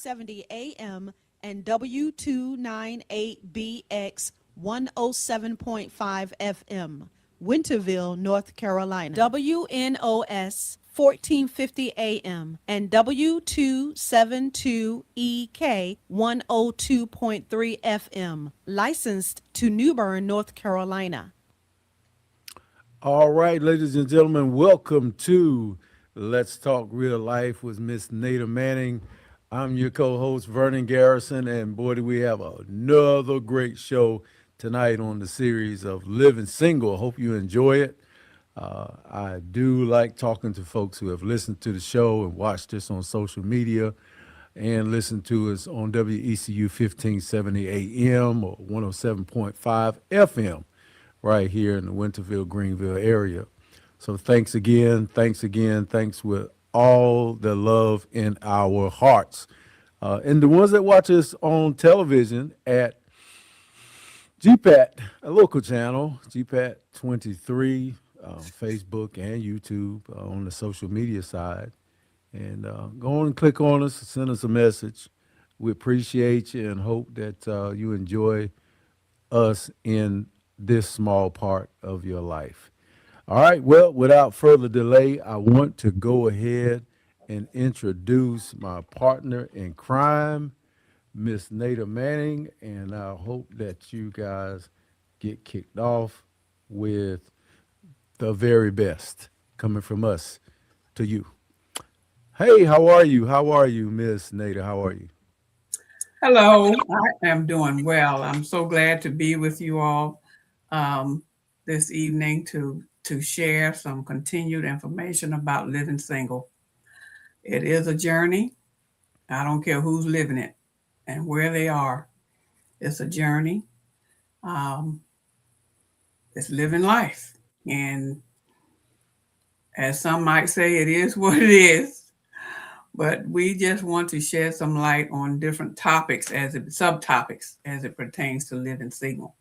1470 AM and W298BX 107.5 FM, Winterville, North Carolina. WNOS 1450 AM and W272EK 102.3 FM, licensed to New Bern, North Carolina. All right, ladies and gentlemen, welcome to Let's Talk Real Life with Miss Nada Manning. I'm your co-host, Vernon Garrison, and boy, do we have another great show tonight on the series of Living Single. Hope you enjoy it. I do like talking to folks who have listened to the show and watched this on social media and listened to us on WECU 1570 AM or 107.5 FM right here in the Winterville, Greenville area. So thanks again, thanks with all the love in our hearts. And the ones that watch us on television at GPAT, a local channel, GPAT 23, Facebook and YouTube on the social media side. And go on and click on us, send us a message. We appreciate you and hope that you enjoy us in this small part of your life. All right, well, without further delay, I want to go ahead and introduce my partner in crime, Miss Nada Manning, and I hope that you guys get kicked off with the very best coming from us to you. Hey, how are you? How are you, Miss Nada? How are you? Hello, I am doing well. I'm so glad to be with you all this evening to share some continued information about living single. It is a journey. I don't care who's living it and where they are. It's a journey. Um, it's living life. And as some might say, it is what it is. But we just want to shed some light on different topics subtopics as it pertains to living single.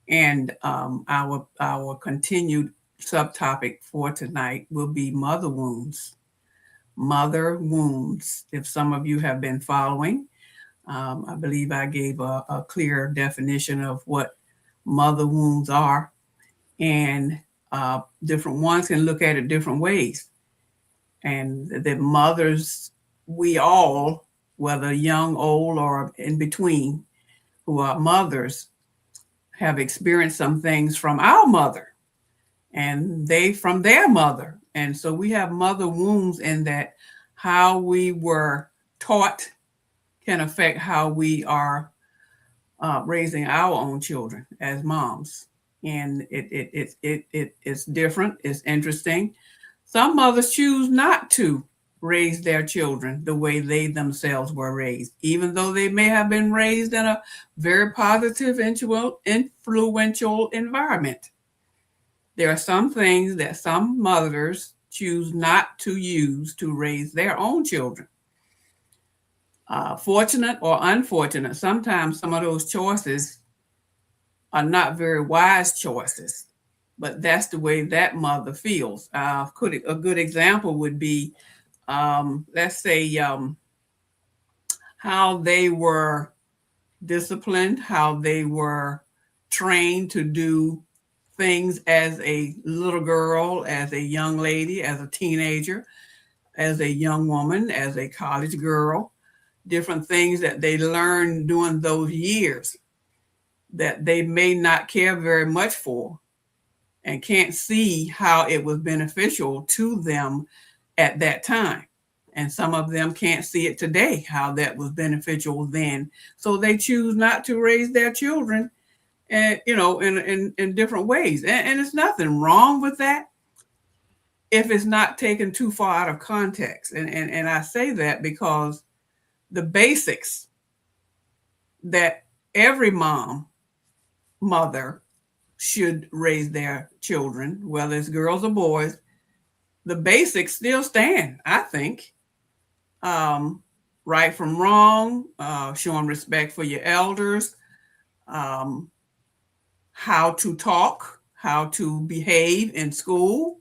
And our continued subtopic for tonight will be mother wounds. Mother wounds. If some of you have been following, I believe I gave a clear definition of what mother wounds are, and different ones can look at it different ways. And the mothers, we all, whether young, old, or in between, who are mothers, have experienced some things from our mother and they from their mother. And so we have mother wounds in that how we were taught can affect how we are raising our own children as moms. And it's different, it's interesting. Some mothers choose not to raise their children the way they themselves were raised, even though they may have been raised in a very positive, influential environment. There are some things that some mothers choose not to use to raise their own children. Fortunate or unfortunate, sometimes some of those choices are not very wise choices, but that's the way that mother feels. A good example would be, let's say, how they were disciplined, how they were trained to do things as a little girl, as a young lady, as a teenager, as a young woman, as a college girl, different things that they learned during those years that they may not care very much for and can't see how it was beneficial to them at that time. And some of them can't see it today, how that was beneficial then. So they choose not to raise their children, and in different ways. And there's nothing wrong with that if it's not taken too far out of context. And I say that because the basics that every mother should raise their children, whether it's girls or boys, the basics still stand, I think. Right from wrong, showing respect for your elders, how to talk, how to behave in school.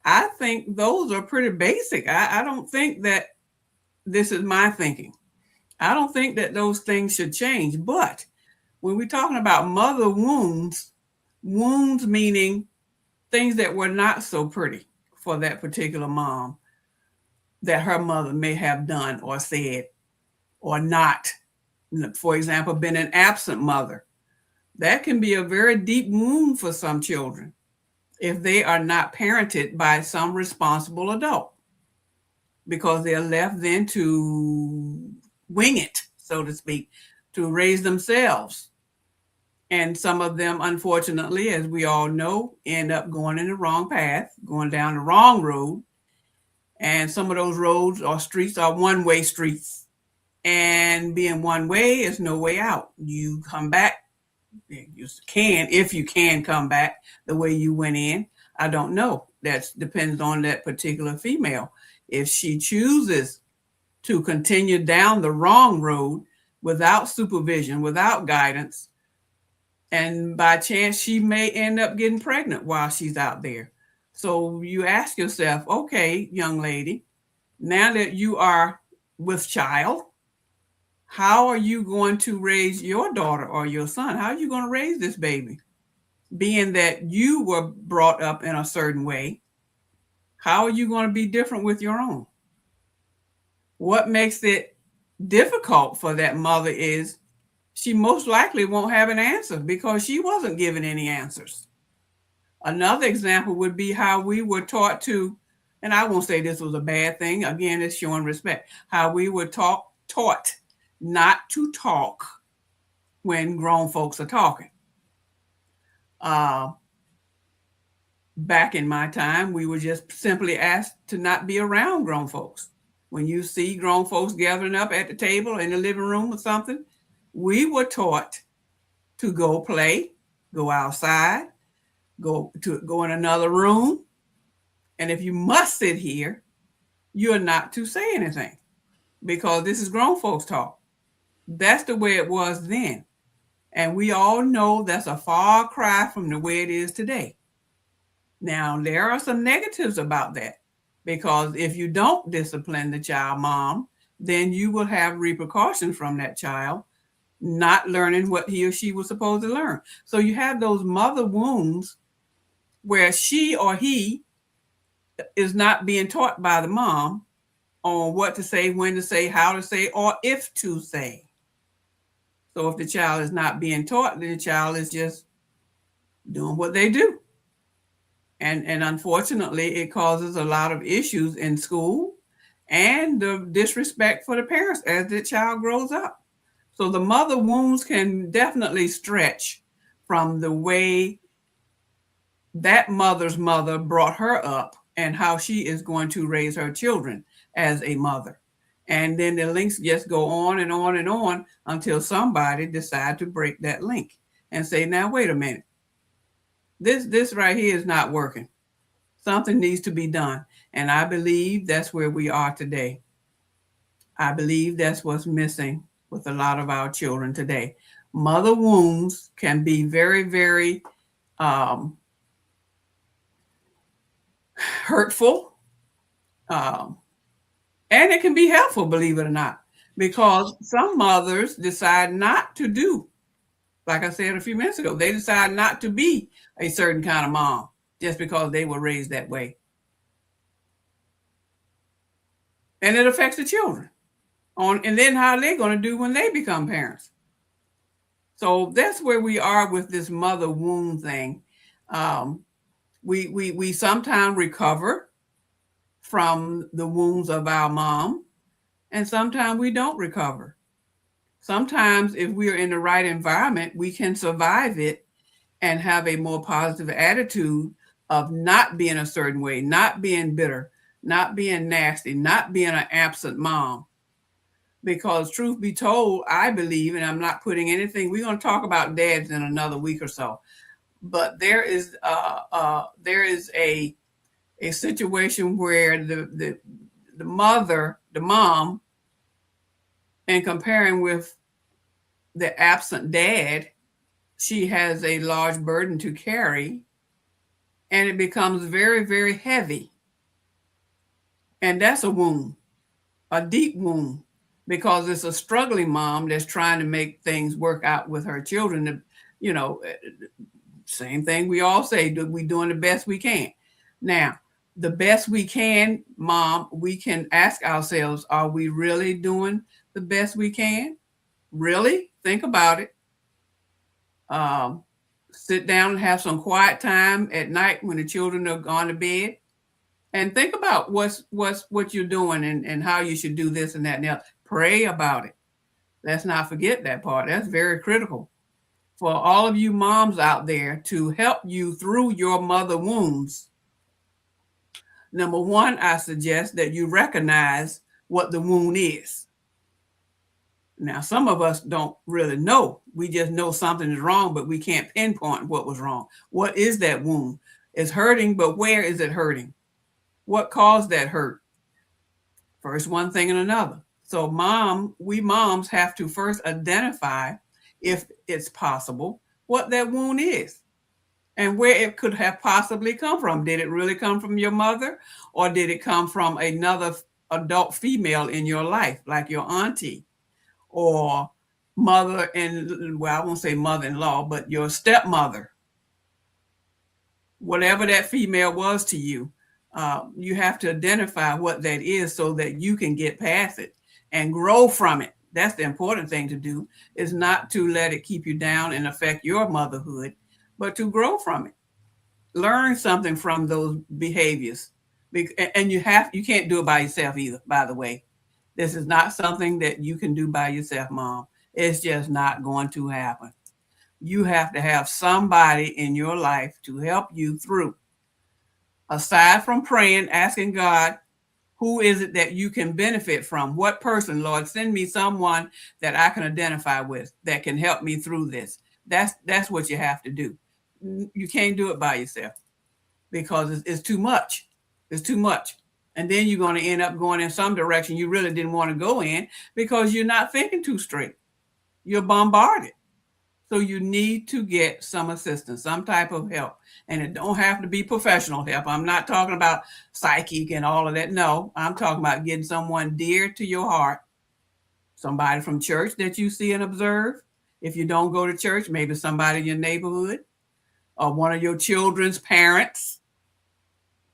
I think those are pretty basic. I don't think that this is my thinking. I don't think that those things should change. But when we're talking about mother wounds, wounds meaning things that were not so pretty for that particular mom that her mother may have done or said or not. For example, been an absent mother. That can be a very deep wound for some children if they are not parented by some responsible adult, because they're left then to wing it, so to speak, to raise themselves. And some of them, unfortunately, as we all know, end up going in the wrong path, going down the wrong road. And some of those roads or streets are one-way streets. And being one way is no way out. You come back, you can, if you can come back the way you went in. I don't know. That depends on that particular female. If she chooses to continue down the wrong road without supervision, without guidance, and by chance she may end up getting pregnant while she's out there. So you ask yourself, okay, young lady, now that you are with child, how are you going to raise your daughter or your son? How are you going to raise this baby? Being that you were brought up in a certain way, how are you going to be different with your own? What makes it difficult for that mother is she most likely won't have an answer because she wasn't given any answers. Another example would be how we were taught to, and I won't say this was a bad thing, again, it's showing respect, how we were taught not to talk when grown folks are talking. Back in my time, we were just simply asked to not be around grown folks. When you see grown folks gathering up at the table in the living room or something, we were taught to go play, go outside, go in another room. And if you must sit here, you're not to say anything because this is grown folks talk. That's the way it was then. And we all know that's a far cry from the way it is today. Now, there are some negatives about that because if you don't discipline the child, mom, then you will have repercussions from that child not learning what he or she was supposed to learn. So you have those mother wounds where she or he is not being taught by the mom on what to say, when to say, how to say, or if to say. So if the child is not being taught, then the child is just doing what they do. And unfortunately, it causes a lot of issues in school and the disrespect for the parents as the child grows up. So the mother wounds can definitely stretch from the way that mother's mother brought her up and how she is going to raise her children as a mother. And then the links just go on and on and on until somebody decides to break that link and say, now, wait a minute. This right here is not working. Something needs to be done. And I believe that's where we are today. I believe that's what's missing with a lot of our children today. Mother wounds can be very, very hurtful. And it can be helpful, believe it or not, because some mothers decide not to do, like I said a few minutes ago, they decide not to be a certain kind of mom just because they were raised that way. And it affects the children and then how they're going to do when they become parents. So that's where we are with this mother wound thing. We sometimes recover from the wounds of our mom, and sometimes we don't recover. Sometimes if we are in the right environment, we can survive it and have a more positive attitude of not being a certain way, not being bitter, not being nasty, not being an absent mom. Because truth be told, I believe, and I'm not putting anything, we're going to talk about dads in another week or so, but there is a situation where the mother, the mom, and comparing with the absent dad, she has a large burden to carry, and it becomes very, very heavy. And that's a wound, a deep wound. because it's a struggling mom that's trying to make things work out with her children. You know, same thing we all say, we doing the best we can. Now, the best we can, mom, we can ask ourselves, are we really doing the best we can? Really? Think about it. Um, Sit down and have some quiet time at night when the children are gone to bed, and think about what you're doing, and how you should do this and that and the other. Pray about it. Let's not forget that part. That's very critical for all of you moms out there to help you through your mother wounds. Number one, I suggest that you recognize what the wound is. Now, some of us don't really know. We just know something is wrong, but we can't pinpoint what was wrong. What is that wound? It's hurting, but where is it hurting? What caused that hurt? First one thing and another. So, we moms have to first identify, if it's possible, what that wound is and where it could have possibly come from. Did it really come from your mother, or did it come from another adult female in your life, like your auntie or mother, and well, I won't say mother-in-law, but your stepmother, whatever that female was to you? You have to identify what that is so that you can get past it and grow from it. That's the important thing to do, is not to let it keep you down and affect your motherhood, but to grow from it. Learn something from those behaviors. And you can't do it by yourself either, by the way. This is not something that you can do by yourself, mom. It's just not going to happen. You have to have somebody in your life to help you through. Aside from praying, asking God, who is it that you can benefit from? What person, Lord, send me someone that I can identify with that can help me through this. That's what you have to do. You can't do it by yourself, because it's too much. It's too much. And then you're going to end up going in some direction you really didn't want to go in, because you're not thinking too straight. You're bombarded. So you need to get some assistance, some type of help. And it don't have to be professional help. I'm not talking about psychic and all of that. No, I'm talking about getting someone dear to your heart, somebody from church that you see and observe. If you don't go to church, maybe somebody in your neighborhood, or one of your children's parents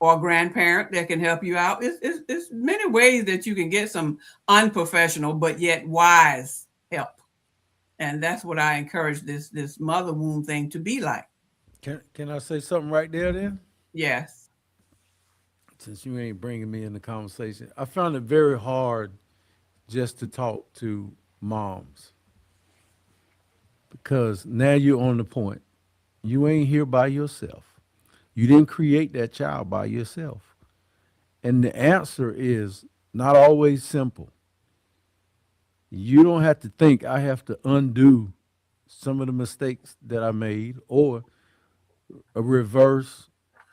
or grandparent that can help you out. It's many ways that you can get some unprofessional but yet wise help. And that's what I encourage this mother wound thing to be like. Can I say something right there then? Yes. Since you ain't bringing me in the conversation, I found it very hard just to talk to moms, because now you're on the point. You ain't here by yourself. You didn't create that child by yourself. And the answer is not always simple. You don't have to think I have to undo some of the mistakes that I made, or reverse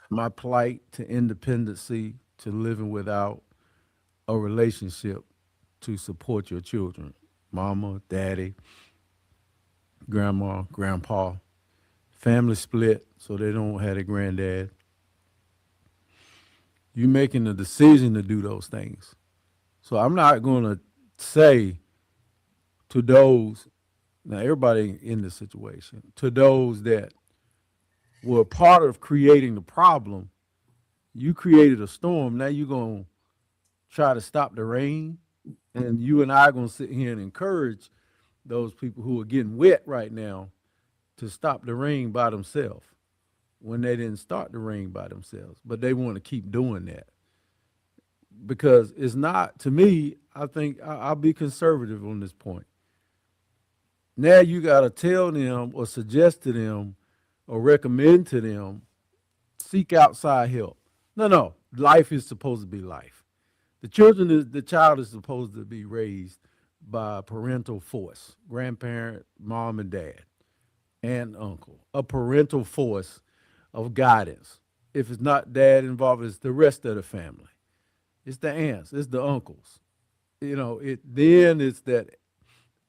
my plight to independency, to living without a relationship to support your children. Mama, daddy, grandma, grandpa, family split so they don't have a granddad. You making the decision to do those things. So I'm not going to say to those, now everybody in this situation, to those that were part of creating the problem, you created a storm. Now you're going to try to stop the rain. And you and I are going to sit here and encourage those people who are getting wet right now to stop the rain by themselves, when they didn't start the rain by themselves. But they want to keep doing that, because it's not, to me, I think I'll be conservative on this point. Now you got to tell them or suggest to them or recommend to them, seek outside help. No, no. Life is supposed to be life. The child is supposed to be raised by parental force, grandparent, mom and dad, and uncle, a parental force of guidance. If it's not dad involved, it's the rest of the family. It's the aunts, it's the uncles. Then it's that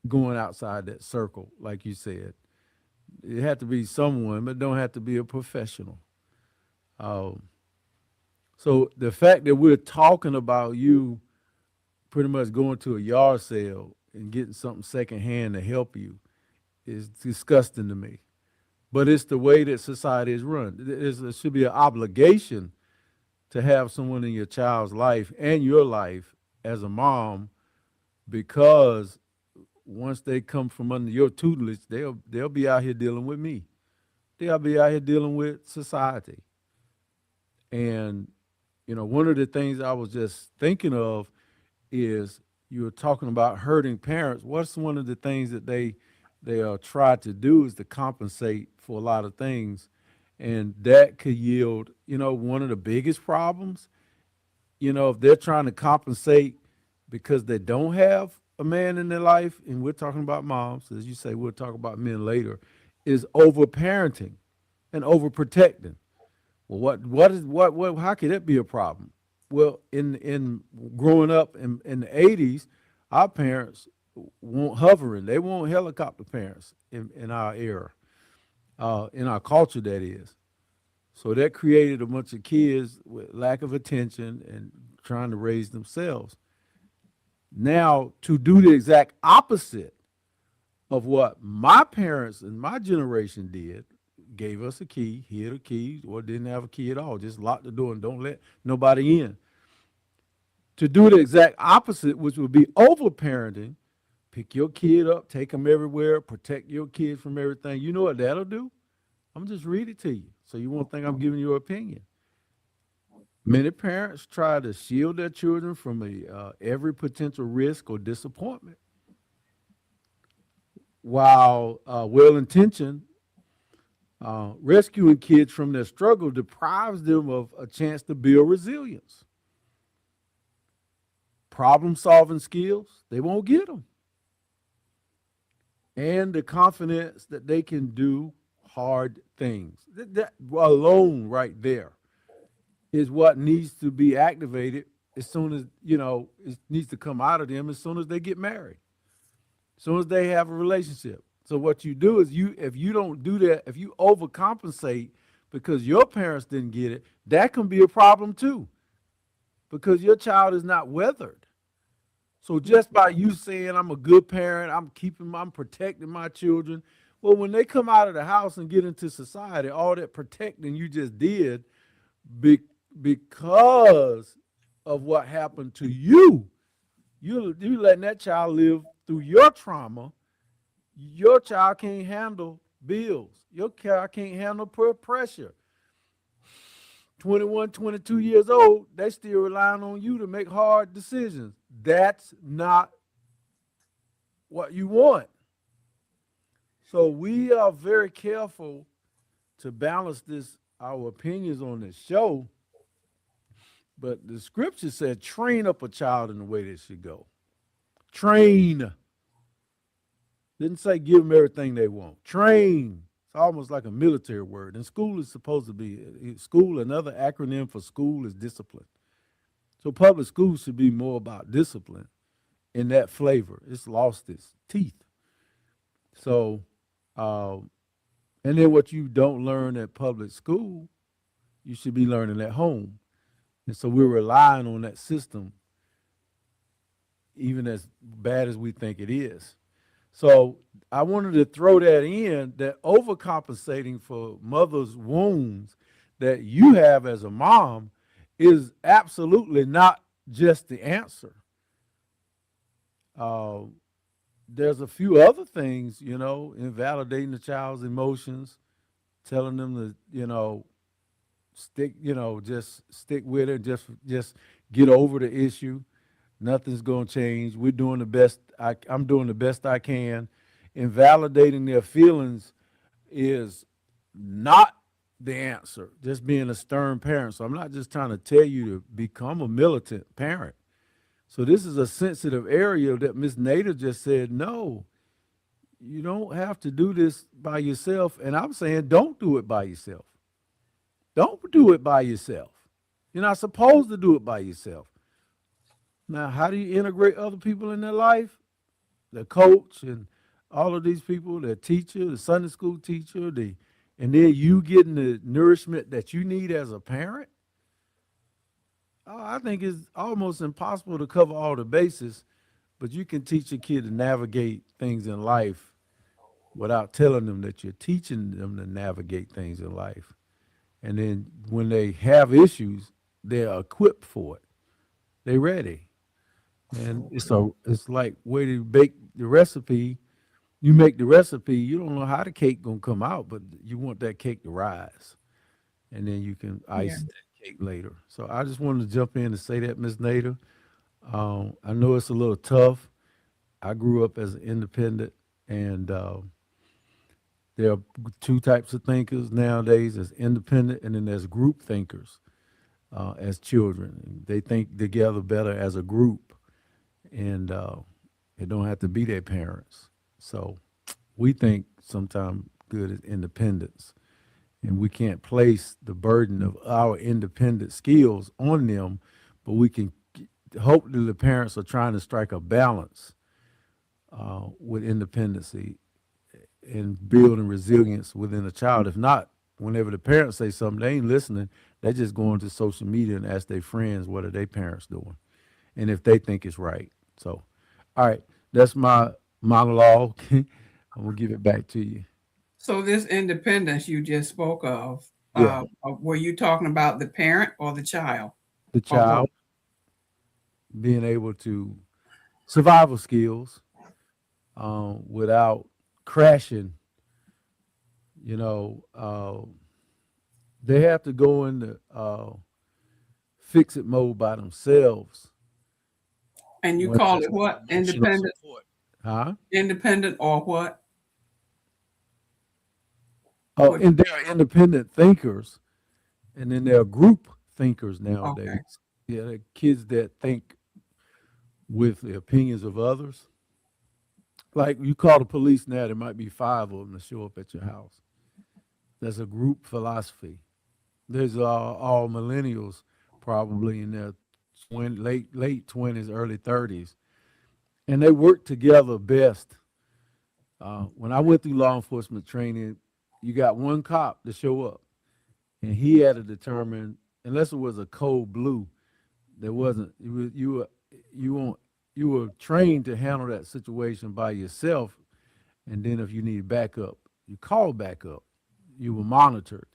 going outside that circle, like you said. It had to be someone, but don't have to be a professional. Um, so the fact that we're talking about you pretty much going to a yard sale and getting something secondhand to help you is disgusting to me. But it's the way that society is run. There should be an obligation to have someone in your child's life and your life as a mom, because once they come from under your tutelage, they'll be out here dealing with me. They'll be out here dealing with society. And one of the things I was just thinking of is you were talking about hurting parents. What's one of the things that they try to do is to compensate for a lot of things, and that could yield one of the biggest problems. If they're trying to compensate because they don't have a man in their life, and we're talking about moms, as you say, we'll talk about men later, is over parenting and overprotecting. Well, what how could that be a problem? Well, in growing up in the 80s, our parents weren't hovering. They weren't helicopter parents in our era, in our culture, that is. So that created a bunch of kids with lack of attention and trying to raise themselves. Now, to do the exact opposite of what my parents and my generation did, gave us a key, hid a key, or didn't have a key at all, just lock the door and don't let nobody in. To do the exact opposite, which would be overparenting, pick your kid up, take them everywhere, protect your kids from everything. You know what that'll do? I'm just read it to you, so you won't think I'm giving your opinion. Many parents try to shield their children from every potential risk or disappointment, while well-intentioned rescuing kids from their struggle deprives them of a chance to build resilience, problem-solving skills. They won't get them, and the confidence that they can do hard things. That alone, right there, is what needs to be activated as soon as it needs to come out of them as soon as they get married, as soon as they have a relationship. So what you do is if you don't do that, if you overcompensate because your parents didn't get it, that can be a problem too, because your child is not weathered. So just by you saying I'm a good parent, I'm protecting my children. Well, when they come out of the house and get into society, all that protecting you just did be, because of what happened to you, you letting that child live through your trauma. Your child can't handle bills. Your child can't handle peer pressure. 21, 22 years old, they still relying on you to make hard decisions. That's not what you want. So we are very careful to balance our opinions on this show. But the scripture said, train up a child in the way they should go. Train. Didn't say give them everything they want. Train. It's almost like a military word. And school is supposed to be, school, another acronym for school is discipline. So public schools should be more about discipline in that flavor. It's lost its teeth. So, and then what you don't learn at public school, you should be learning at home. And so we're relying on that system, even as bad as we think it is. So I wanted to throw that in, that overcompensating for mother's wounds that you have as a mom is absolutely not just the answer. There's a few other things, invalidating the child's emotions, telling them to, stick, just stick with it, just get over the issue. Nothing's going to change. We're doing the best. I'm doing the best I can. Invalidating their feelings is not the answer. Just being a stern parent. So I'm not just trying to tell you to become a militant parent. So this is a sensitive area that Miss Nader just said, no, you don't have to do this by yourself. And I'm saying don't do it by yourself. Don't do it by yourself. You're not supposed to do it by yourself. Now, how do you integrate other people in their life? The coach and all of these people, the teacher, the Sunday school teacher, and then you getting the nourishment that you need as a parent. I think it's almost impossible to cover all the bases, but you can teach a kid to navigate things in life without telling them that you're teaching them to navigate things in life. And then when they have issues, they're equipped for it. They're ready. And it's like way to bake the recipe. You make the recipe, you don't know how the cake gonna come out, but you want that cake to rise. And then you can Yeah. ice that cake later. So I just wanted to jump in and say that, Miss Nader. I know it's a little tough. I grew up as an independent, and there are two types of thinkers nowadays: there's independent, and then there's group thinkers. As children, they think together better as a group, and it don't have to be their parents. So we think sometimes good is independence, and we can't place the burden of our independent skills on them, but we can hope that the parents are trying to strike a balance with independency and building resilience within a child. If not, whenever the parents say something, they ain't listening. They just go into social media and ask their friends what are their parents doing, and if they think it's right. So, all right, that's my monologue. I'm gonna give it back to you. So this independence you just spoke of, Yeah, were you talking about the parent or the child the or both? child being able to survival skills without crashing. You know, they have to go into fix it mode by themselves And you when call there's it no what? emotional Independent, support. Huh? independent or what? Oh, What? and there are independent thinkers, and then there are group thinkers nowadays. Okay. Yeah, they're kids that think with the opinions of others. Like you call the police now, there might be five of them to show up at your house. That's a group philosophy. There's all millennials probably in their late 20s, early 30s, and they work together best. When I went through law enforcement training, you got one cop to show up, and he had to determine, unless it was a code blue, there wasn't. You were you were trained to handle that situation by yourself, and then if you need backup, you call backup. You were monitored.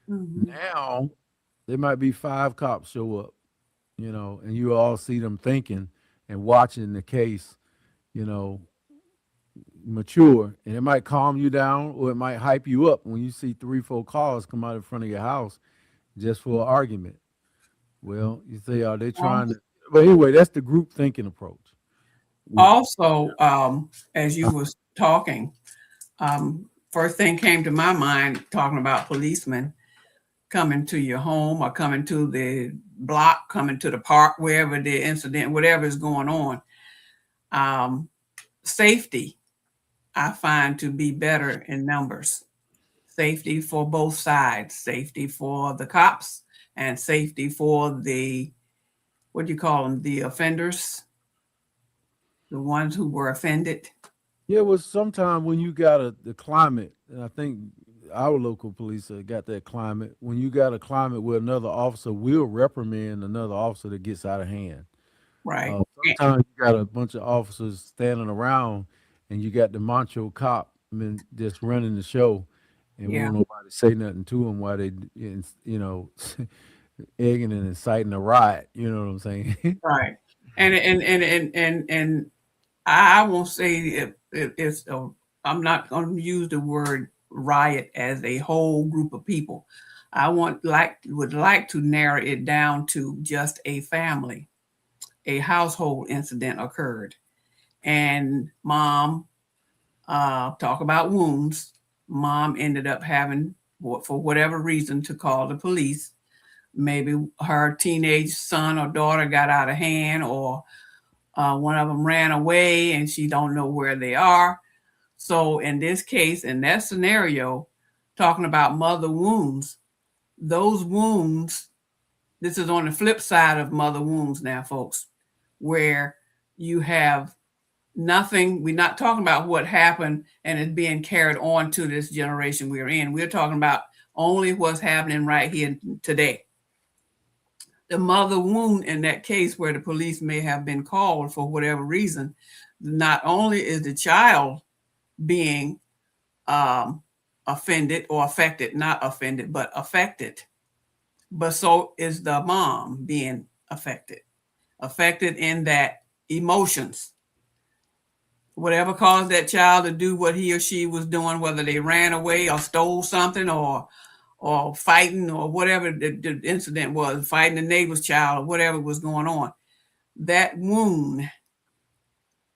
Mhm. Now there might be five cops show up, and you all see them thinking and watching the case, you know, mature, and it might calm you down or it might hype you up when you see three, four cars come out in front of your house just for an argument. Well, you say, are they Al- trying to? But anyway, that's the group thinking approach. With Also, as you was talking, first thing came to my mind talking about policemen coming to your home or coming to the block, coming to the park, wherever the incident, whatever is going on. Um, Safety, I find to be better in numbers. Safety for both sides, safety for the cops and safety for the, what do you call them, the offenders, the ones who were offended. Yeah, well, sometime when you got the climate, and I think our local police got that climate. When you got a climate where another officer will reprimand another officer that gets out of hand. Right. Sometimes you got a bunch of officers standing around, and you got the macho cop, I mean, just running the show, and Yeah. won't nobody say nothing to him while they, egging and inciting a riot. You know what I'm saying? Right. And I won't say it's a, I'm not going to use the word riot as a whole group of people. I would like to narrow it down to just a family. A household incident occurred, and mom, talk about wounds. Mom ended up having, for whatever reason, to call the police. Maybe her teenage son or daughter got out of hand, or one of them ran away and she don't know where they are. So in this case, in that scenario, talking about mother wounds, those wounds, this is on the flip side of mother wounds now, folks, where you have nothing. We're not talking about what happened and it's being carried on to this generation we're in. We're talking about only what's happening right here today. the mother wound in that case where the police may have been called for whatever reason, not only is the child being offended or affected, not offended, but affected, but so is the mom being affected in that emotions. Whatever caused that child to do what he or she was doing, whether they ran away or stole something or fighting or whatever the incident was, fighting the neighbor's child or whatever was going on, that wound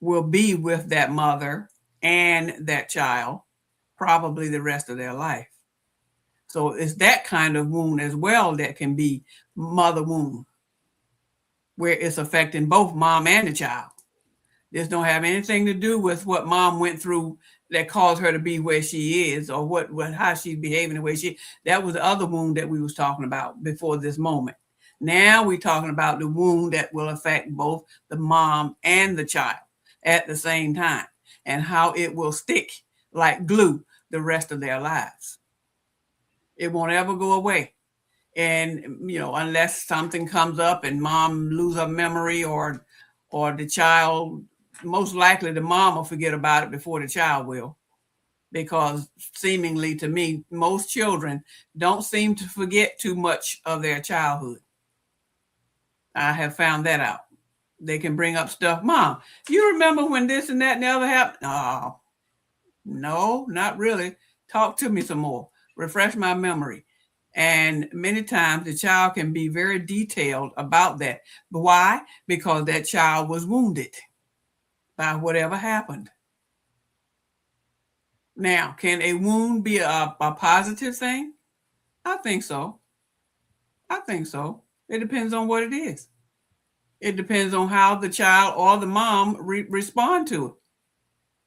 will be with that mother and that child probably the rest of their life. So it's that kind of wound as well that can be mother wound, where it's affecting both mom and the child. This don't have anything to do with what mom went through that caused her to be where she is, or what how she's behaving the way she. That was the other wound that we was talking about before this moment. Now we're talking about the wound that will affect both the mom and the child at the same time, and how it will stick like glue the rest of their lives. It won't ever go away. And unless something comes up and mom lose her memory, or the child, most likely the mom will forget about it before the child will, because seemingly to me, most children don't seem to forget too much of their childhood. I have found that out. They can bring up stuff. Mom, you remember when this and that and the other happened? Oh, no, not really. Talk to me some more. Refresh my memory. And many times the child can be very detailed about that. But why? Because that child was wounded by whatever happened. Now, can a wound be a positive thing? I think so. It depends on what it is. It depends on how the child or the mom respond to it.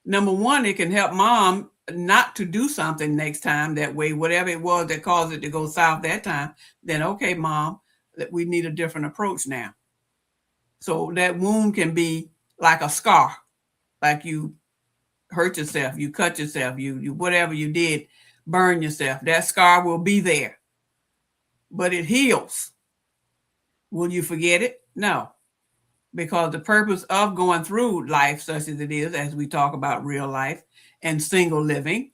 Number one, it can help mom not to do something next time that way, whatever it was that caused it to go south that time. Then, okay, mom, that we need a different approach now. So that wound can be like a scar, like you hurt yourself, you cut yourself, you whatever you did, burn yourself. That scar will be there, but it heals. Will you forget it? No, because the purpose of going through life such as it is, as we talk about real life and single living,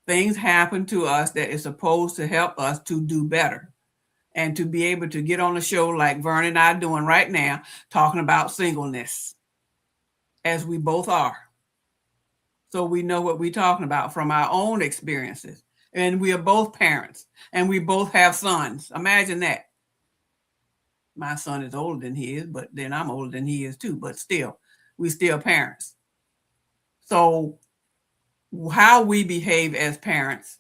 things happen to us that is supposed to help us to do better and to be able to get on a show like Vernon and I are doing right now, talking about singleness, as we both are. So we know what we're talking about from our own experiences. And we are both parents, and we both have sons. Imagine that. My son is older than he is, but then I'm older than he is too, but still, we still parents. So how we behave as parents,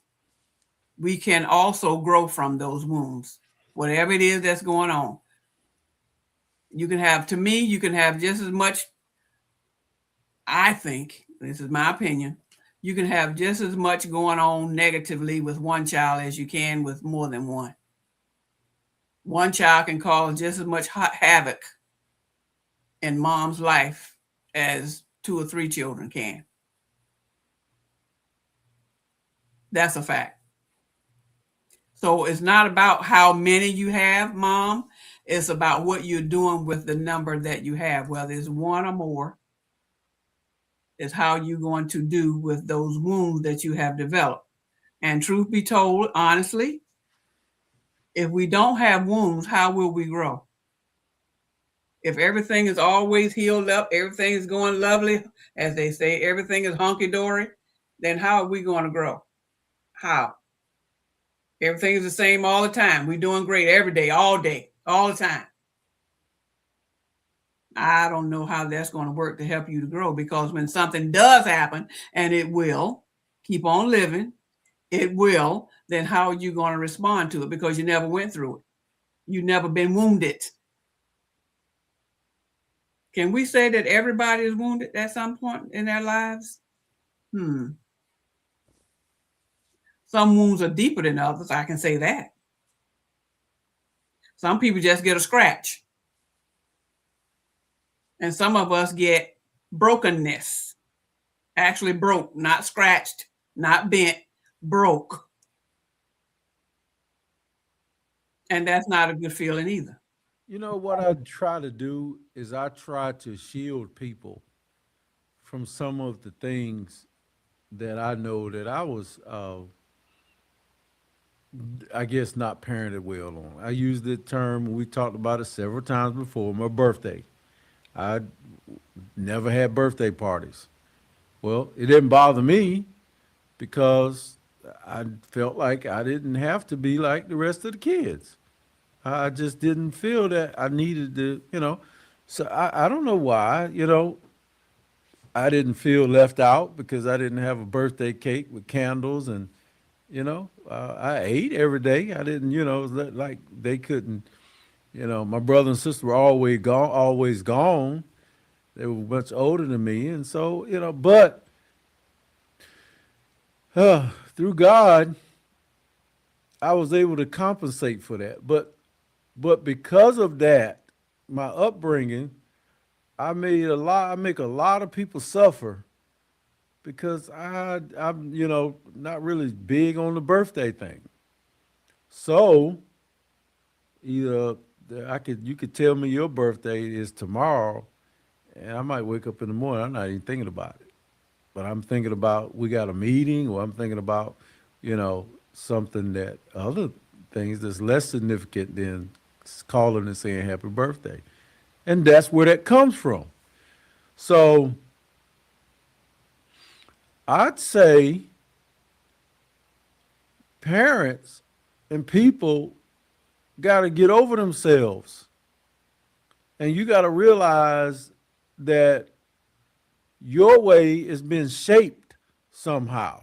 we can also grow from those wounds, whatever it is that's going on. You can have, to me, you can have just as much, I think, this is my opinion, you can have just as much going on negatively with one child as you can with more than one. One child can cause just as much havoc in mom's life as 2 or 3 children can. That's a fact. So it's not about how many you have, mom. It's about what you're doing with the number that you have, whether it's one or more. Is how you're going to do with those wounds that you have developed. And truth be told, honestly, if we don't have wounds, how will we grow? If everything is always healed up, everything is going lovely, as they say, everything is hunky-dory, then how are we going to grow? How? Everything is the same all the time. We're doing great every day, all the time. I don't know how that's going to work to help you to grow, because when something does happen, and it will, keep on living, it will, then how are you going to respond to it? Because you never went through it. You've never been wounded. Can we say that everybody is wounded at some point in their lives? Some wounds are deeper than others, I can say that. Some people just get a scratch. And some of us get brokenness. Actually broke, not scratched, not bent, broke. And that's not a good feeling either. You know what I try to do is I try to shield people from some of the things that I know that I was, I guess, not parented well on. I used the term, we talked about it several times before, my birthday. I never had birthday parties. Well, it didn't bother me because I felt like I didn't have to be like the rest of the kids. I just didn't feel that I needed to. So I don't know why. I didn't feel left out because I didn't have a birthday cake with candles and I ate every day. I didn't, like they couldn't. My brother and sister were always gone, always gone. They were much older than me. And so, but through God, I was able to compensate for that. But because of that, my upbringing, I make a lot of people suffer because I'm not really big on the birthday thing. So either you could tell me your birthday is tomorrow, and I might wake up in the morning, I'm not even thinking about it. But I'm thinking about we got a meeting, or I'm thinking about, something that other things that's less significant than calling and saying happy birthday. And that's where that comes from. So I'd say parents and people got to get over themselves. And you got to realize that your way is being shaped somehow.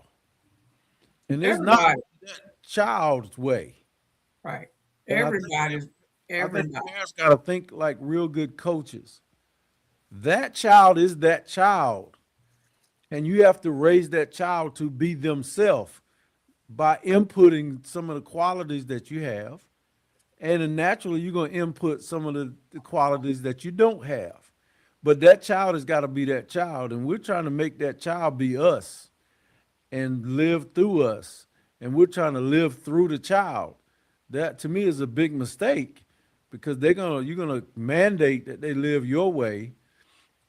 And it's not Everybody, that child's way. right? And Everybody's I think everybody. parents got to think like real good coaches. That child is that child. And you have to raise that child to be themselves by inputting some of the qualities that you have. And then naturally, you're going to input some of the qualities that you don't have. But that child has got to be that child. And we're trying to make that child be us and live through us. And we're trying to live through the child. That to me is a big mistake because you're gonna mandate that they live your way,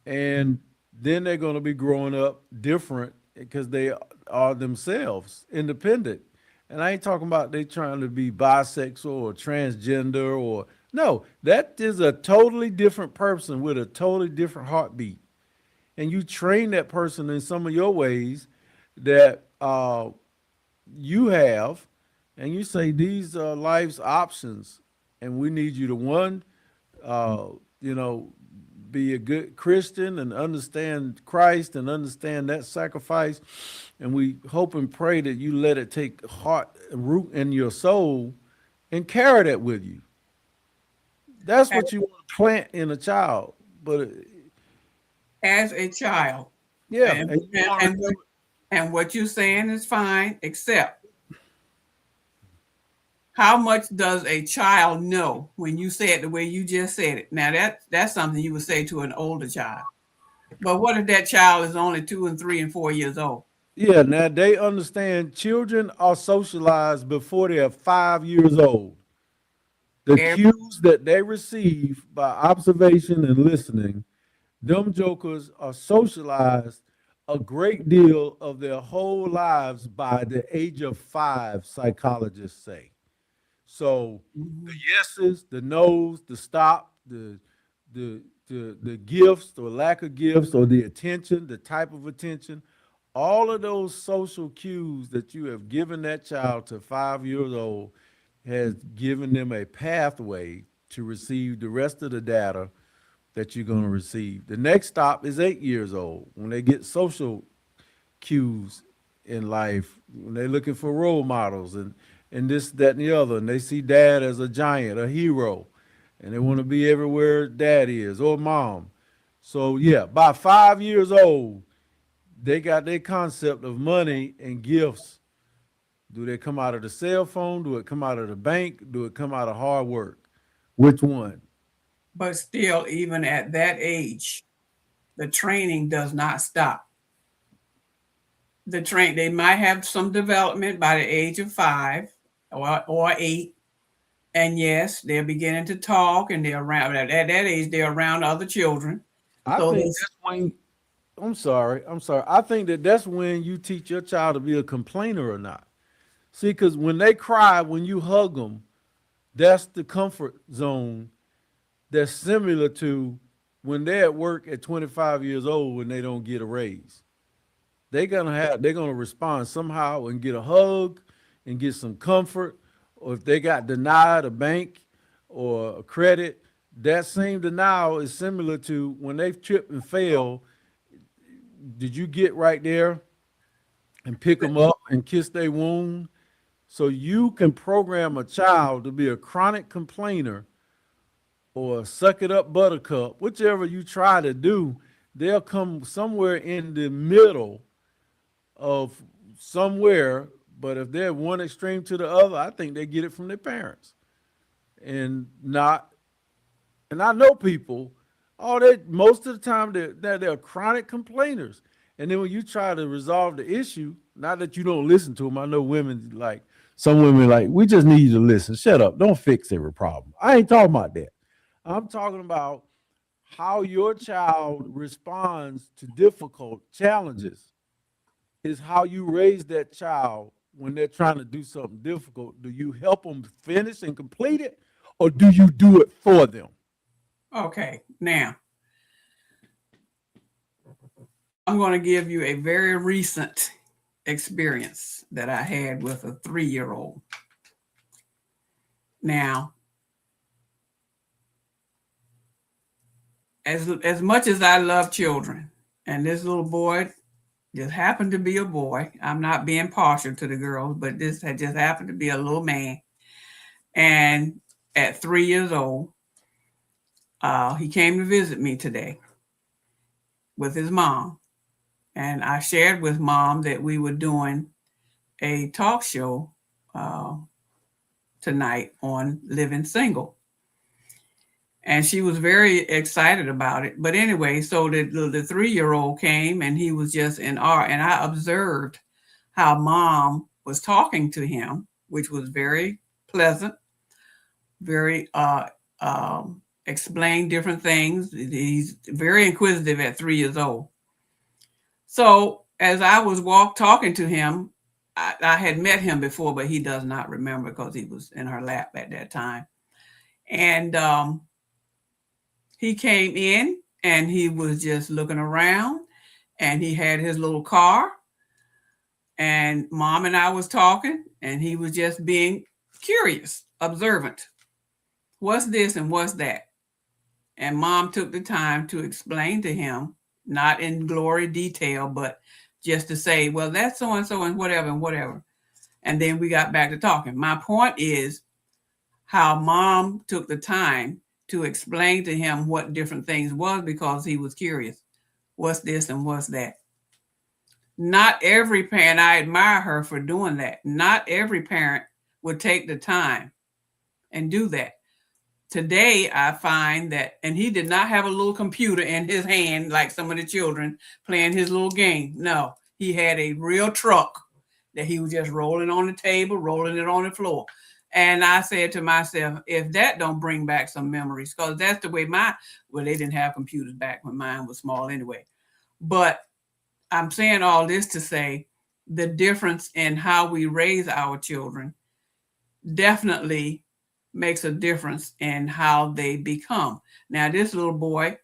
and then they're going to be growing up different because they are themselves independent. And I ain't talking about they trying to be bisexual or transgender or no, that is a totally different person with a totally different heartbeat. And you train that person in some of your ways that you have, and you say these are life's options, and we need you to one, uh, you know, be a good Christian and understand Christ and understand that sacrifice. And we hope and pray that you let it take heart and root in your soul and carry that with you. That's what you want to plant in a child. But As a child, yeah, and and you and, want to and do what and what you're saying is fine, except how much does a child know when you say it the way you just said it? Now that's something you would say to an older child. But what if that child is only 2 and 3 and 4 years old? yeah, now they understand children are socialized before they are 5 years old. The Every, cues that they receive by observation and listening, them jokers are socialized a great deal of their whole lives by the age of 5, psychologists say. So the Mhm. yeses, the nos, the stop, the gifts or lack of gifts or the attention, the type of attention, all of those social cues that you have given that child to 5 years old has given them a pathway to receive the rest of the data that you're going to receive. The next stop is 8 years old when they get social cues in life, when they're looking for role models and this, that, and the other, and they see dad as a giant, a hero, and they want to be everywhere dad is or mom. So yeah, by 5 years old, they got their concept of money and gifts. Do they come out of the cell phone? Do it come out of the bank? Do it come out of hard work? Which one? But still, even at that age, the training does not stop. They might have some development by the age of 5 or 8, And yes, they're beginning to talk, and they're around at that age. They're around other children. I So think this, that's when. I'm sorry. I'm sorry. I think that that's when you teach your child to be a complainer or not. See, because when they cry, when you hug them, that's the comfort zone that's similar to when they're at work at 25 years old when they don't get a raise. They're gonna respond somehow and get a hug and get some comfort. Or if they got denied a bank or a credit, that same denial is similar to when they've tripped and failed. Did you get right there and pick them up and kiss their wound? So you can program a child to be a chronic complainer or suck it up buttercup, whichever you try to do, they'll come somewhere in the middle of somewhere. But if they're one extreme to the other, I think they get it from their parents. And not, and I know people, oh, they most of the time they're chronic complainers. And then when you try to resolve the issue, not that you don't listen to them, I know women like some women like, we just need you to listen. Shut up. Don't fix every problem. I ain't talking about that. I'm talking about how your child responds to difficult challenges is how you raise that child when they're trying to do something difficult. Do you help them finish and complete it, or do you do it for them? okay, now I'm going to give you a very recent experience that I had with a 3-year-old. Now, as much as I love children, and this little boy just happened to be a boy. I'm not being partial to the girls, but this had just happened to be a little man. And at 3 years old, he came to visit me today with his mom. And I shared with mom that we were doing a talk show tonight on living single. And she was very excited about it. But anyway, so the 3-year-old came and he was just in awe. And I observed how mom was talking to him, which was very pleasant, very explained different things. He's very inquisitive at 3 years old. So as I was talking to him, I had met him before, but he does not remember because he was in her lap at that time. And he came in and he was just looking around, and he had his little car, and mom and I was talking, and he was just being curious, observant. What's this and what's that? And mom took the time to explain to him, not in glory detail, but just to say, well, that's so and so and whatever and whatever. And then we got back to talking. My point is how mom took the time to explain to him what different things was because he was curious. What's this and what's that? Not every parent, I admire her for doing that. Not every parent would take the time and do that. Today, I find that, and he did not have a little computer in his hand like some of the children playing his little game. No, he had a real truck that he was just rolling on the table, rolling it on the floor. And I said to myself, if that don't bring back some memories, because that's the way well, they didn't have computers back when mine was small anyway. But I'm saying all this to say the difference in how we raise our children definitely makes a difference in how they become. Now, this little boy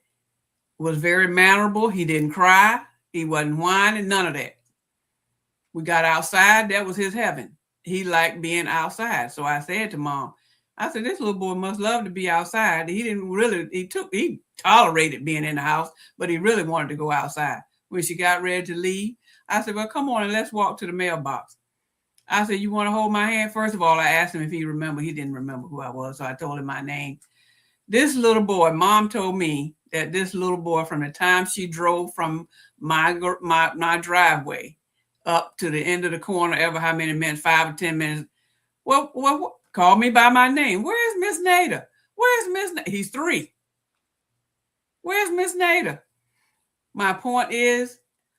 was very mannerable. He didn't cry. He wasn't whining, none of that. We got outside. That was his heaven. He liked being outside. So I said to mom, I said, this little boy must love to be outside. He didn't really, he tolerated being in the house, but he really wanted to go outside. When she got ready to leave, I said, well, come on and let's walk to the mailbox. I said, you want to hold my hand? First of all, I asked him if he remembered. He didn't remember who I was, so I told him my name. This little boy, mom told me that this little boy, from the time she drove from my driveway up to the end of the corner, ever how many minutes, 5 or 10 minutes, well, call me by my name. Where's Miss Nader? Where's Miss Nader? He's 3. Where's Miss Nader? My point is,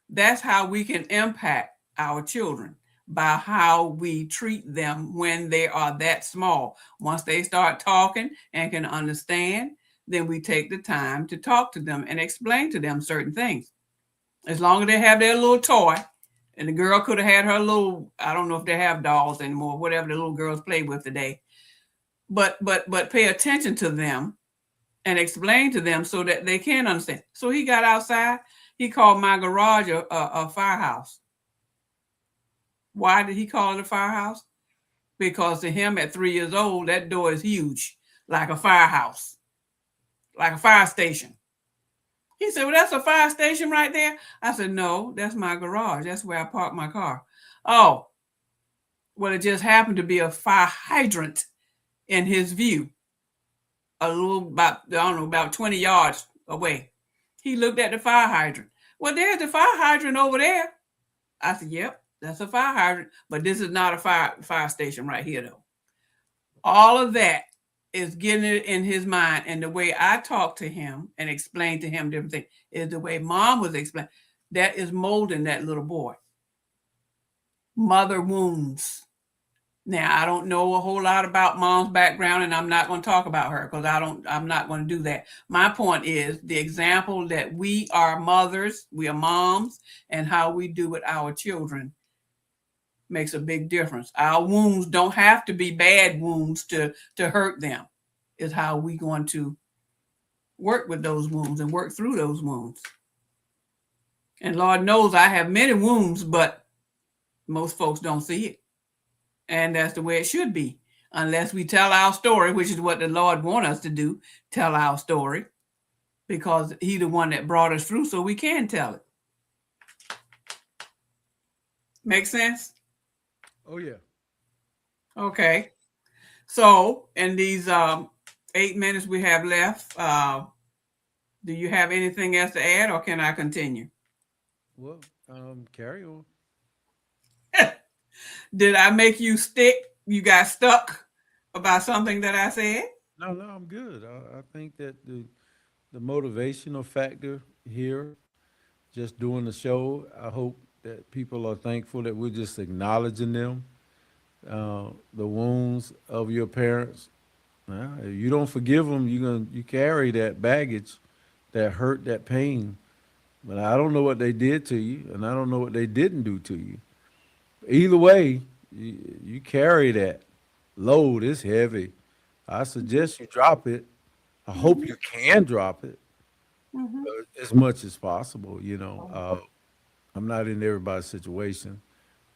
that's how we can impact our children, by how we treat them when they are that small. Once they start talking and can understand, then we take the time to talk to them and explain to them certain things. As long as they have their little toy, and the girl could have had her little, I don't know if they have dolls anymore, whatever the little girls play with today. But pay attention to them and explain to them so that they can understand. So he got outside. He called my garage a firehouse. Why did he call it a firehouse? Because to him at 3 years old, that door is huge, like a firehouse, like a fire station. He said, well, that's a fire station right there. I said, no, that's my garage. That's where I park my car. Oh, well, it just happened to be a fire hydrant in his view, a little about, I don't know, about 20 yards away. He looked at the fire hydrant. Well, there's the fire hydrant over there. I said, yep, that's a fire hydrant, but this is not a fire station right here, though. All of that is getting it in his mind. And the way I talk to him and explain to him different things is the way mom was explaining. That is molding that little boy. Mother wounds. Now, I don't know a whole lot about mom's background, and I'm not going to talk about her because I'm not going to do that. My point is the example that we are mothers, we are moms, and how we do with our children makes a big difference. Our wounds don't have to be bad wounds to hurt them. Is how we going to work with those wounds and work through those wounds. And Lord knows I have many wounds, but most folks don't see it. And that's the way it should be, unless we tell our story, which is what the Lord wants us to do, tell our story, because he's the one that brought us through so we can tell it. Make sense? Oh, yeah. Okay. So in these 8 minutes we have left, do you have anything else to add, or can I continue? Well, carry on. Did I make you stick? You got stuck about something that I said? No, I'm good. I think that the motivational factor here, just doing the show, I hope that people are thankful that we're just acknowledging them, the wounds of your parents. If you don't forgive them, you carry that baggage, that hurt, that pain. But I don't know what they did to you, and I don't know what they didn't do to you. Either way, you carry that load. It's heavy. I suggest you drop it. I hope you can drop it as much as possible. I'm not in everybody's situation.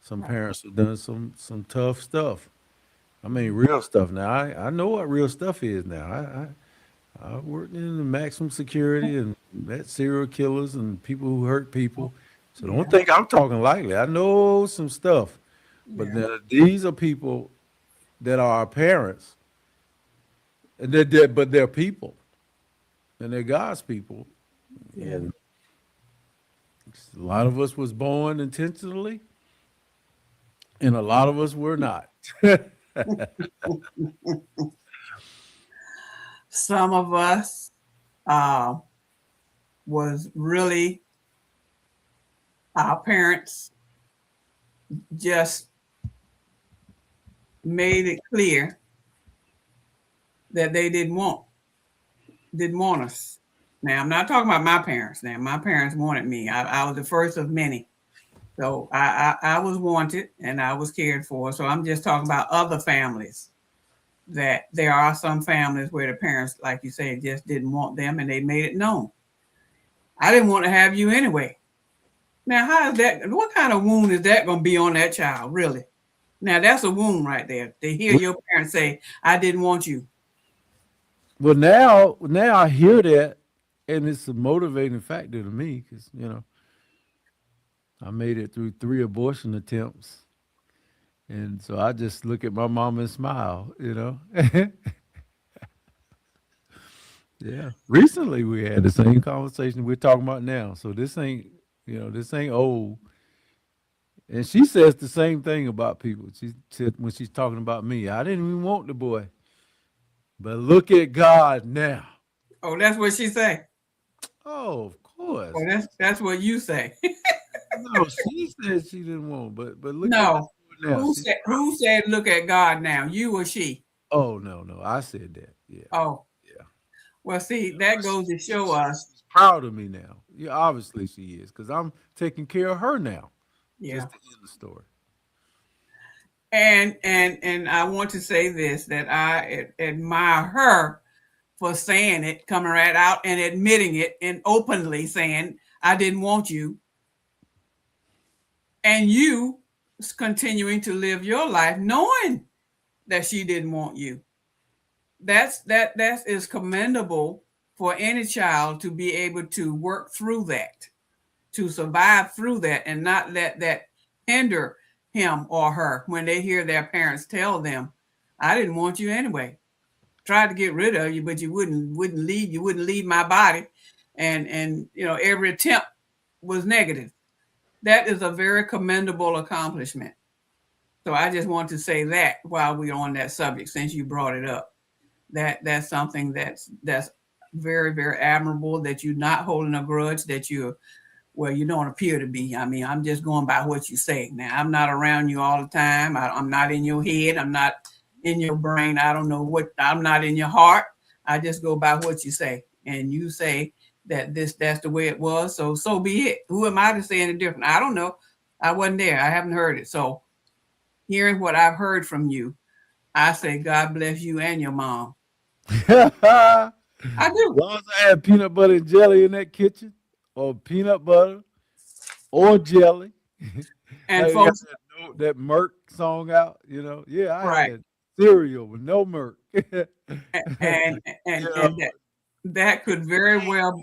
Some parents have done some tough stuff. I mean, real stuff. Now, I know what real stuff is now. I worked in the maximum security and met serial killers and people who hurt people. So don't think I'm talking lightly. I know some stuff. But these are people that are our parents. And but they're people. And they're God's people. Yeah. And a lot of us was born intentionally. And a lot of us were not. Some of us was really, our parents just made it clear that they didn't want us. Now, I'm not talking about my parents. Now, my parents wanted me. I was the first of many. So I was wanted and I was cared for. So I'm just talking about other families, that there are some families where the parents, like you say, just didn't want them and they made it known. I didn't want to have you anyway. Now, how is that? What kind of wound is that going to be on that child, really? Now, that's a wound right there. To hear your parents say, I didn't want you. Well, now I hear that, and it's a motivating factor to me because, I made it through 3 abortion attempts. And so I just look at my mom and smile. Yeah. Recently we had the same conversation we're talking about now. So this ain't old. And she says the same thing about people. She said when she's talking about me, I didn't even want the boy. But look at God now. Oh, that's what she say. Oh, of course. Oh, that's what you say. No, she said she didn't want, but look at No, now. Who said look at God now? You or she? Oh, no. I said that. Yeah. Oh, Yeah. well, see, that goes to show us. She's proud of me now. Yeah, obviously she is, because I'm taking care of her now. Yeah. Just to end the story. And I want to say this, that I admire her for saying it, coming right out and admitting it and openly saying, I didn't want you. And you continuing to live your life knowing that she didn't want you. That is commendable for any child to be able to work through that, to survive through that, and not let that hinder him or her when they hear their parents tell them, I didn't want you anyway. Tried to get rid of you, but you wouldn't leave my body. And every attempt was negative. That is a very commendable accomplishment. So I just want to say that while we're on that subject, since you brought it up, that's something that's very, very admirable, that you're not holding a grudge, that you don't appear to be. I mean, I'm just going by what you say. Now, I'm not around you all the time. I'm not in your head. I'm not in your brain. I don't know I'm not in your heart. I just go by what you say. And you say that that's the way it was. So be it. Who am I to say any different? I don't know. I wasn't there. I haven't heard it. So hearing what I've heard from you, I say, God bless you and your mom. I do. As long as I had peanut butter and jelly in that kitchen, or peanut butter or jelly. And Like folks, that Merc song out, Yeah, I right. had cereal with no Merc. And that could very well,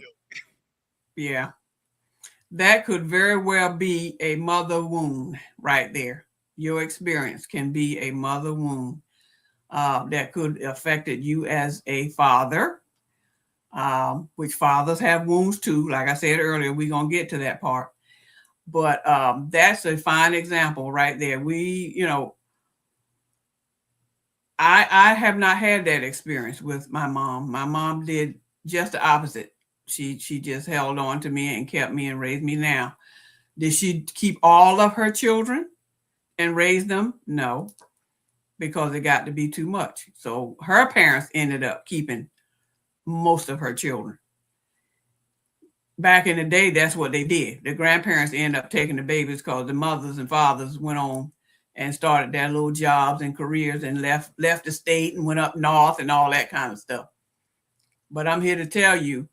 yeah, that could very well be a mother wound right there. Your experience can be a mother wound that could affected you as a father, which fathers have wounds too. Like I said earlier, we're going to get to that part. But that's a fine example right there. I have not had that experience with my mom. My mom did just the opposite. She just held on to me and kept me and raised me. Now, did she keep all of her children and raise them? No, because it got to be too much. So her parents ended up keeping most of her children. Back in the day, that's what they did. The grandparents ended up taking the babies because the mothers and fathers went on and started their little jobs and careers and left the state and went up north and all that kind of stuff. But I'm here to tell you,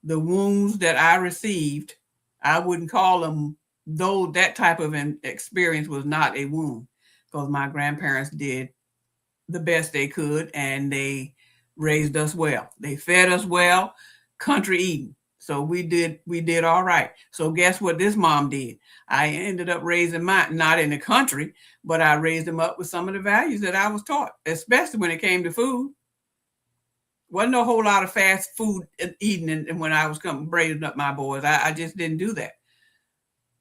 the wounds that I received, I wouldn't call them, though that type of an experience was not a wound, because my grandparents did the best they could and they raised us well. They fed us well, country eating. So we did all right. So guess what this mom did? I ended up raising mine, not in the country, but I raised them up with some of the values that I was taught, especially when it came to food. Wasn't a whole lot of fast food eating and when I was raising up my boys. I just didn't do that.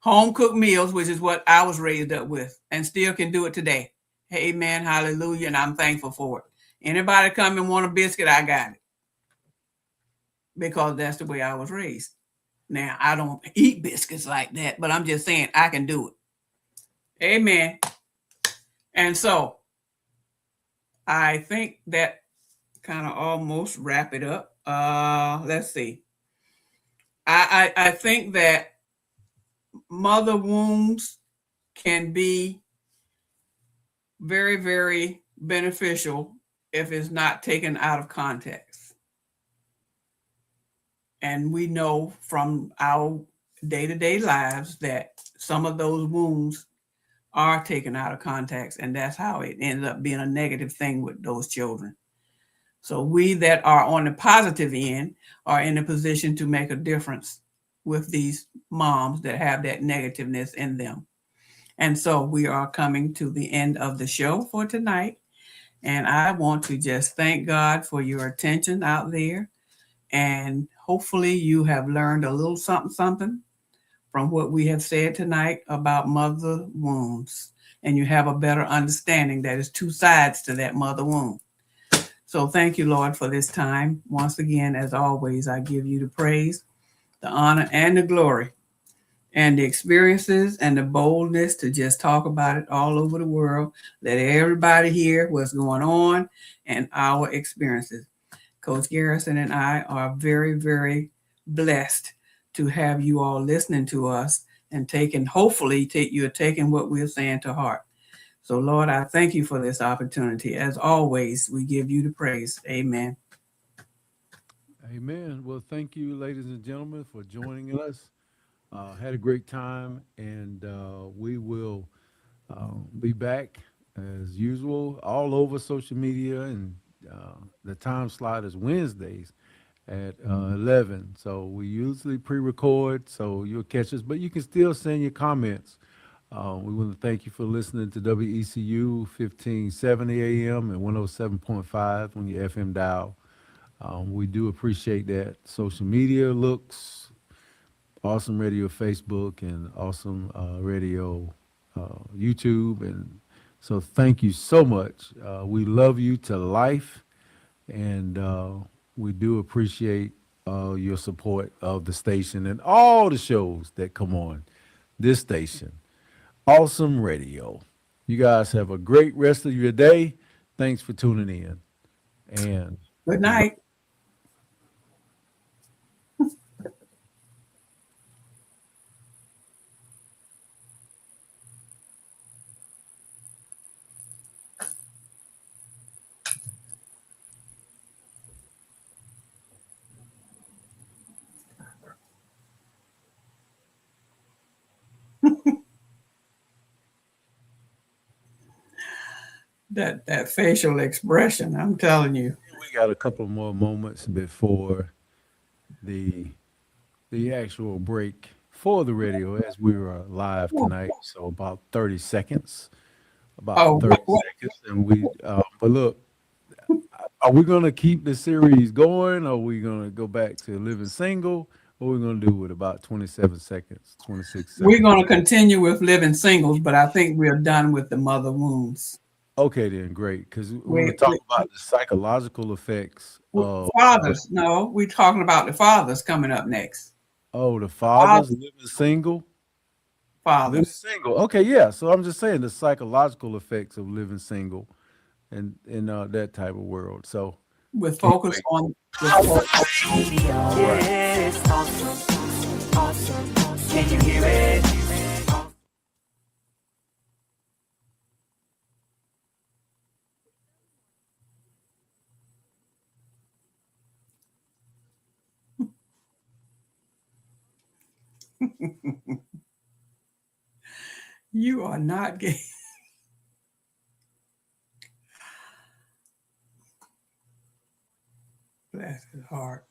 Home cooked meals, which is what I was raised up with and still can do it today. Amen, hallelujah, and I'm thankful for it. Anybody come and want a biscuit, I got it. Because that's the way I was raised. Now, I don't eat biscuits like that, but I'm just saying I can do it. Amen. And so I think that kind of almost wrap it up. Let's see. I think that mother wounds can be very, very beneficial if it's not taken out of context. And we know from our day-to-day lives that some of those wounds are taken out of context, and that's how it ends up being a negative thing with those children. So we that are on the positive end are in a position to make a difference with these moms that have that negativeness in them. And so we are coming to the end of the show for tonight. And I want to just thank God for your attention out there. And hopefully you have learned a little something from what we have said tonight about mother wounds. And you have a better understanding that there's two sides to that mother wound. So thank you, Lord, for this time. Once again, as always, I give you the praise, the honor, and the glory and the experiences and the boldness to just talk about it all over the world. Let everybody hear what's going on and our experiences. Coach Garrison and I are very, very blessed to have you all listening to us and hopefully you're taking what we're saying to heart. So, Lord, I thank you for this opportunity. As always, we give you the praise. Amen. Amen. Well, thank you, ladies and gentlemen, for joining us. Had a great time, and we will be back as usual all over social media. And the time slot is Wednesdays at 11. So we usually pre-record, so you'll catch us, but you can still send your comments. We want to thank you for listening to WECU 1570 AM and 107.5 on your FM dial. We do appreciate that. Social media looks awesome radio Facebook and awesome radio YouTube. And so thank you so much. We love you to life, and we do appreciate your support of the station and all the shows that come on this station. Awesome radio. You guys have a great rest of your day. Thanks for tuning in. And Good night. That facial expression, I'm telling you. we got a couple more moments before the the actual break for the radio as we were live tonight. So about 30 seconds, about Oh, 30 seconds. And but look, are we going to keep the series going? Or are we going to go back to living single? What are we going to do with about 27 seconds, 26 seconds? we're going to continue with living singles, but I think we're done with the mother wounds. Okay, then great. Because we want to We, talk we, about the psychological effects of, fathers, no, we're talking about the fathers coming up next. the fathers living single. Living Fathers. single. Okay, yeah. So I'm just saying the psychological effects of living single and in that type of world. So With can't focus wait. on All right. Yes, awesome, awesome. Can you hear it? you are not gay. Bless his heart.